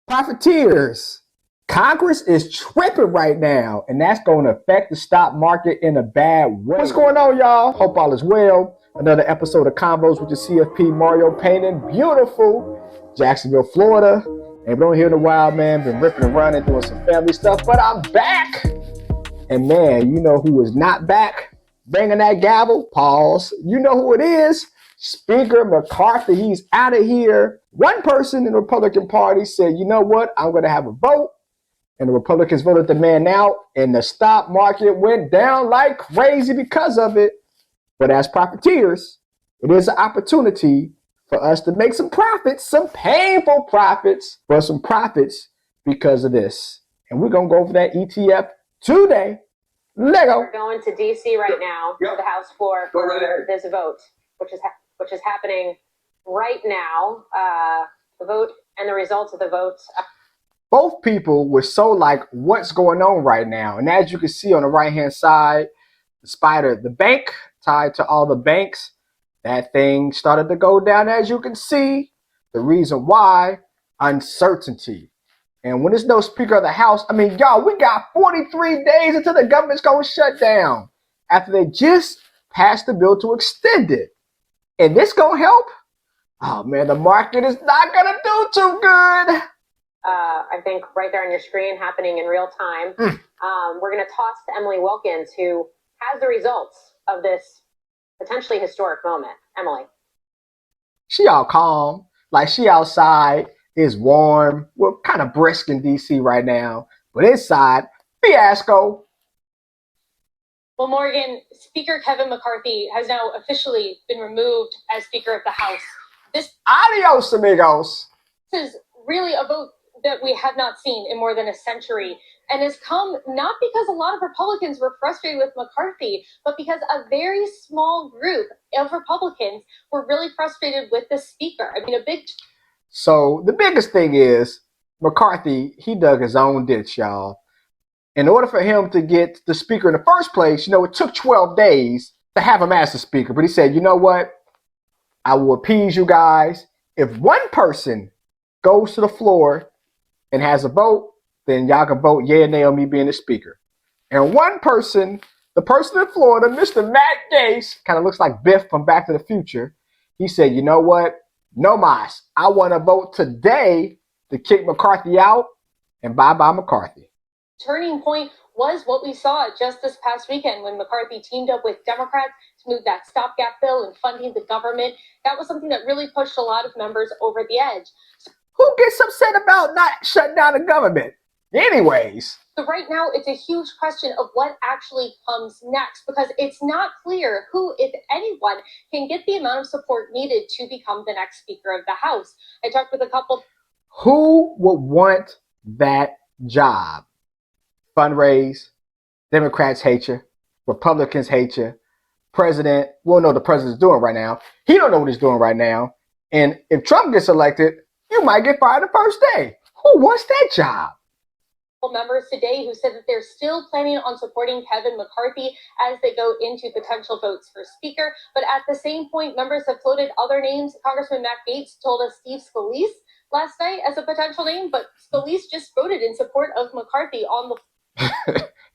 Profiteers. Congress is tripping right now, and that's going to affect the stock market in a bad way. What's going on, y'all? Hope all is well. Another episode of Combos with the CFP Mario Painting. Beautiful. Jacksonville, Florida. Ain't been on here in a while, man. Been ripping and running, doing some family stuff, but I'm back. And man, you know who is not back? Bringing that gavel. Pause. You know who it is. Speaker McCarthy. He's out of here. One person in the Republican Party said, you know what? I'm going to have a vote. And the Republicans voted the man out, and the stock market went down like crazy because of it. But as profiteers, it is an opportunity for us to make some profits, some painful profits, but some profits because of this. And we're going to go over that ETF today. Lego. We're going to D.C. right now, to the House floor for this vote, which is happening right now. The vote and the results of the vote. Both people were so like, what's going on right now? And as you can see on the right-hand side, the bank tied to all the banks, that thing started to go down, as you can see. The reason why, uncertainty. And when there's no Speaker of the House, I mean, y'all, we got 43 days until the government's going to shut down after they just passed the bill to extend it. And this going to help? Oh, man, the market is not going to do too good. I think right there on your screen, happening in real time. We're going to toss to Emily Wilkins, who has the results of this potentially historic moment. Emily. She all calm, like she outside, it's warm. We're kind of brisk in D.C. right now, but inside, fiasco. Well, Morgan, Speaker Kevin McCarthy has now officially been removed as Speaker of the House. Adios, amigos. This is really a vote that we have not seen in more than a century, and has come not because a lot of Republicans were frustrated with McCarthy, but because a very small group of Republicans were really frustrated with the Speaker. I mean, So the biggest thing is McCarthy, he dug his own ditch, y'all. In order for him to get the Speaker in the first place, you know, it took 12 days to have him as the Speaker. But he said, you know what? I will appease you guys. If one person goes to the floor and has a vote, then y'all can vote yay or nay on me being the Speaker. And one person, the person in Florida, Mr. Matt Gaetz, kind of looks like Biff from Back to the Future. He said, you know what? No mas. I want to vote today to kick McCarthy out, and bye-bye McCarthy. turning point was what we saw just this past weekend when McCarthy teamed up with Democrats to move that stopgap bill and funding the government. That was something that really pushed a lot of members over the edge. Who gets upset about not shutting down the government? Anyways. So right now, it's a huge question of what actually comes next, because it's not clear who, if anyone, can get the amount of support needed to become the next Speaker of the House. I talked with a couple. Who would want that job? Fundraise. Democrats hate you. Republicans hate you. President, we'll know what the president's doing right now. He don't know what he's doing right now. And if Trump gets elected, you might get fired the first day. Who wants that job? Members today who said that they're still planning on supporting Kevin McCarthy as they go into potential votes for Speaker. But at the same point, members have floated other names. Congressman Matt Gaetz told us Steve Scalise last night as a potential name, but Scalise just voted in support of McCarthy on the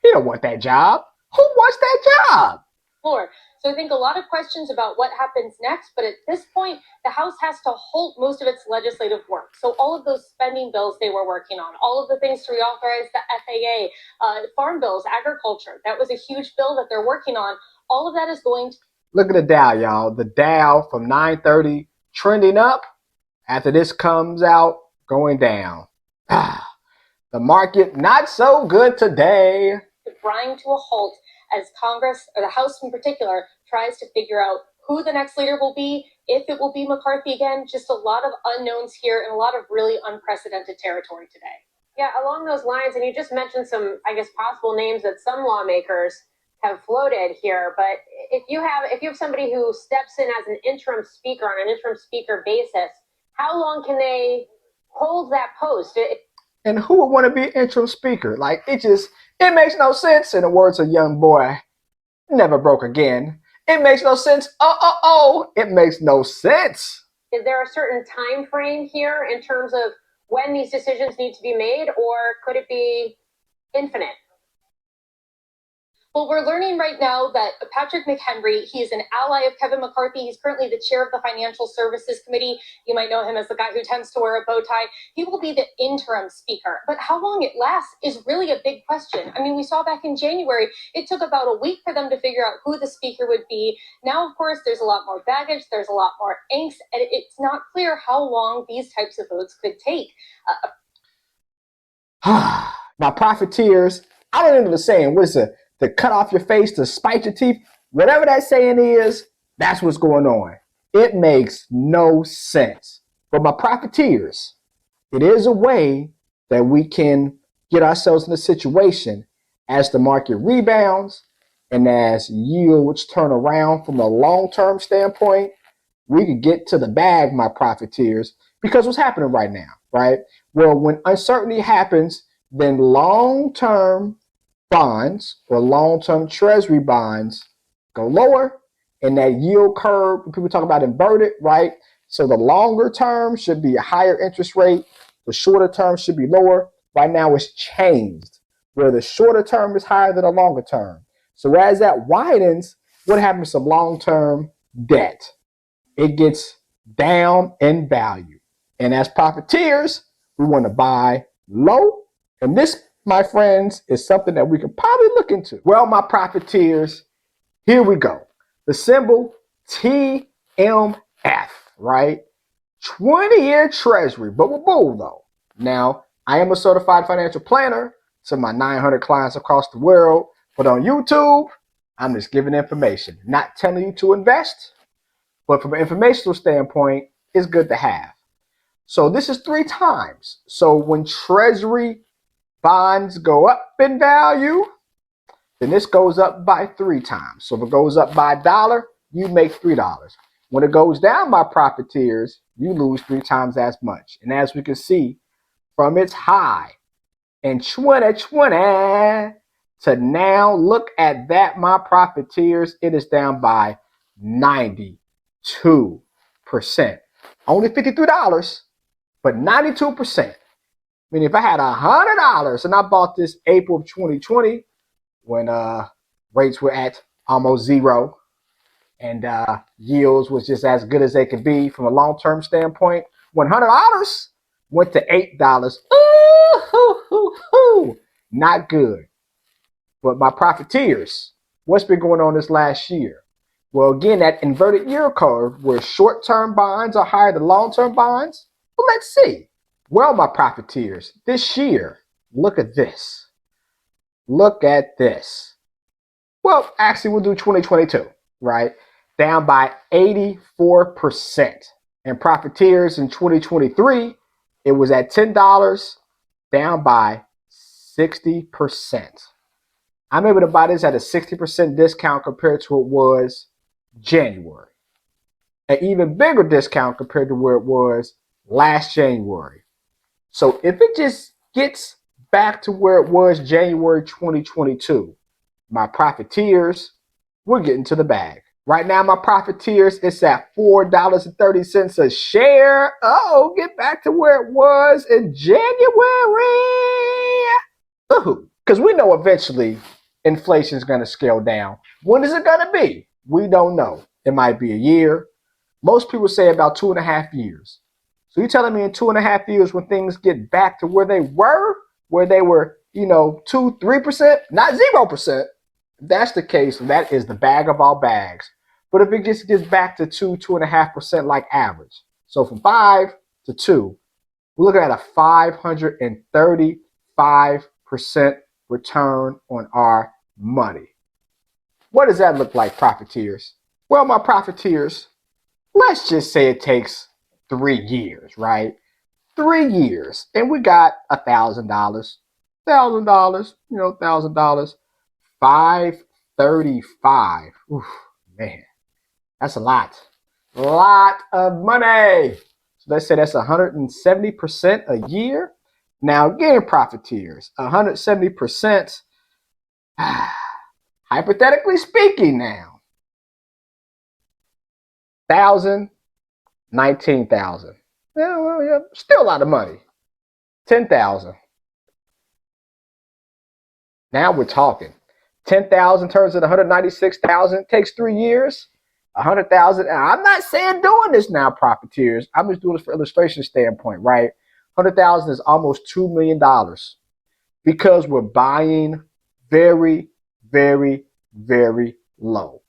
He don't want that job. Who wants that job? floor. So I think a lot of questions about what happens next, but at this point, the House has to halt most of its legislative work. So all of those spending bills they were working on, all of the things to reauthorize the FAA, farm bills, agriculture, that was a huge bill that they're working on. All of that is going to... Look at the Dow, y'all. The Dow from 930 trending up. After this comes out, going down. The market not so good today. Grind to a halt as Congress, or the House in particular, tries to figure out who the next leader will be, if it will be McCarthy again. Just a lot of unknowns here and a lot of really unprecedented territory today. Yeah, along those lines, and you just mentioned some, I guess, possible names that some lawmakers have floated here. But if you have somebody who steps in as an interim speaker on an interim speaker basis, how long can they hold that post? And who would want to be interim speaker? Like, it makes no sense. In the words of young boy, never broke again. It makes no sense. It makes no sense. Is there a certain time frame here in terms of when these decisions need to be made, or could it be infinite? Well, we're learning right now that Patrick McHenry, he's an ally of Kevin McCarthy. He's currently the chair of the Financial Services Committee. You might know him as the guy who tends to wear a bow tie. He will be the interim speaker. But how long it lasts is really a big question. I mean, we saw back in January, it took about a week for them to figure out who the speaker would be. Now, of course, there's a lot more baggage. There's a lot more angst. And it's not clear how long these types of votes could take. Now, profiteers, I don't know the saying. What is it? To cut off your face, to spite your teeth. Whatever that saying is, that's what's going on. It makes no sense. But my profiteers, it is a way that we can get ourselves in a situation as the market rebounds and as yields turn around from a long-term standpoint. We could get to the bag, my profiteers, because what's happening right now, right? Well, when uncertainty happens, then long-term bonds or long-term treasury bonds go lower, and that yield curve, people talk about inverted, right? So the longer term should be a higher interest rate, the shorter term should be lower. Right now it's changed where the shorter term is higher than the longer term. So as that widens, what happens to long-term debt? It gets down in value. And as profiteers, we want to buy low. And this, my friends, is something that we could probably look into. Well, my profiteers, here we go. The symbol TMF, right? 20-year treasury, but we're bold though. Now, I am a certified financial planner to my 900 clients across the world, but on YouTube, I'm just giving information, not telling you to invest, but from an informational standpoint, it's good to have. So this is 3 times. So when treasury bonds go up in value, then this goes up by 3 times. So if it goes up by $1, you make $3. When it goes down by profiteers, you lose 3 times as much. And as we can see from its high in 2020 to now, look at that, my profiteers, it is down by 92%. Only $53, but 92%. I mean, if I had $100 and I bought this April of 2020 when rates were at almost zero and yields was just as good as they could be from a long-term standpoint, $100 went to $8. Ooh, not good. But my profiteers, what's been going on this last year? Well, again, that inverted yield curve where short-term bonds are higher than long-term bonds. Well, let's see. Well, my profiteers, this year, look at this. Look at this. Well, actually, we'll do 2022, right? Down by 84%. And profiteers in 2023, it was at $10, down by 60%. I'm able to buy this at a 60% discount compared to what it was January. An even bigger discount compared to where it was last January. So if it just gets back to where it was January 2022, my profiteers, we're getting to the bag. Right now, my profiteers, it's at $4.30 a share. Oh, get back to where it was in January. Because we know eventually inflation is going to scale down. When is it going to be? We don't know. It might be a year. Most people say about 2.5 years. So you're telling me in 2.5 years when things get back to where they were, 2, 3%, not 0%. If that's the case, that is the bag of all bags. But if it just gets back to 2.5% like average. So from 5 to 2, we're looking at a 535% return on our money. What does that look like, profiteers? Well, my profiteers, let's just say it takes 3 years, right? 3 years, and we got $1,000. $1,000, $535. Oof, man, that's a lot of money. So let's say that's 170% a year. Now again, profiteers, 170%. Hypothetically speaking, now 1,000, 19,000. Yeah, well, yeah, still a lot of money. 10,000. Now we're talking. 10,000 turns into 196,000. Takes 3 years. 100,000. I'm not saying doing this now, profiteers. I'm just doing this for illustration standpoint, right? 100,000 is almost $2 million because we're buying very, very, very low.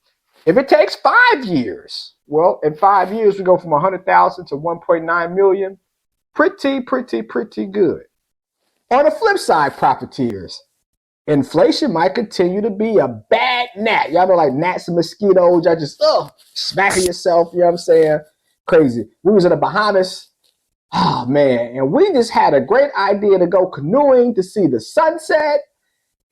If it takes 5 years, well, in 5 years we go from 100,000 to 1.9 million. Pretty good. On the flip side, profiteers, inflation might continue to be a bad gnat. Y'all know, like gnats and mosquitoes, y'all just smacking yourself, you know what I'm saying? Crazy. We was in the Bahamas. Oh man, and we just had a great idea to go canoeing to see the sunset.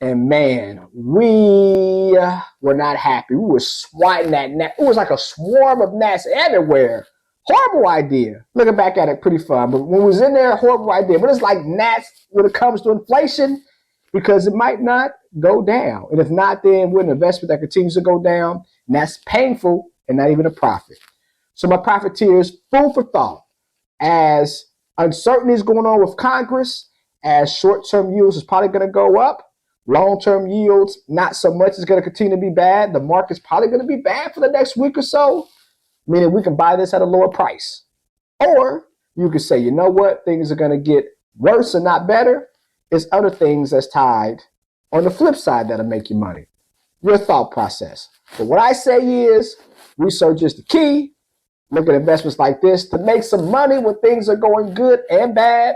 And man, we were not happy. We were swatting that gnat. It was like a swarm of gnats everywhere. Horrible idea. Looking back at it, pretty fun. But when we was in there, horrible idea. But it's like gnats when it comes to inflation, because it might not go down. And if not, then we're an investment that continues to go down. And that's painful and not even a profit. So my profiteers, food for thought. As uncertainty is going on with Congress, as short-term yields is probably going to go up, long-term yields, not so much, is going to continue to be bad. The market's probably going to be bad for the next week or so, meaning we can buy this at a lower price. Or you could say, you know what, things are going to get worse and not better. There's other things that's tied on the flip side that'll make you money. Your thought process. But what I say is, research is the key. Look at investments like this to make some money when things are going good and bad.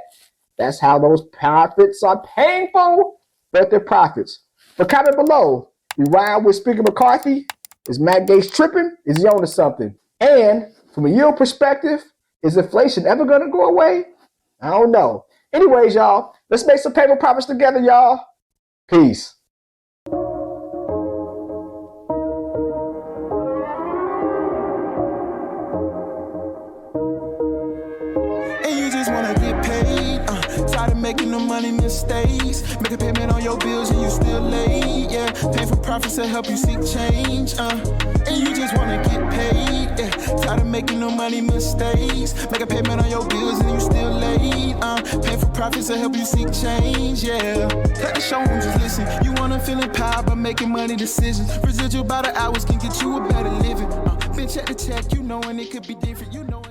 That's how those profits are painful, but they're profits. But comment below, we ride with Speaker McCarthy. Is Matt Gaetz tripping? Is he on to something? And from a yield perspective, is inflation ever going to go away? I don't know. Anyways, y'all, let's make some paper profits together, y'all. Peace. Making no money mistakes, make a payment on your bills and you still late, yeah. Pay for profits to help you seek change, and you just wanna get paid, yeah. Tired of making no money mistakes, make a payment on your bills and you still late, pay for profits to help you seek change, yeah. Cut the show and just listen. You wanna feel empowered by making money decisions. Residual by the hours can get you a better living. Been check to check, you know, and it could be different, you know.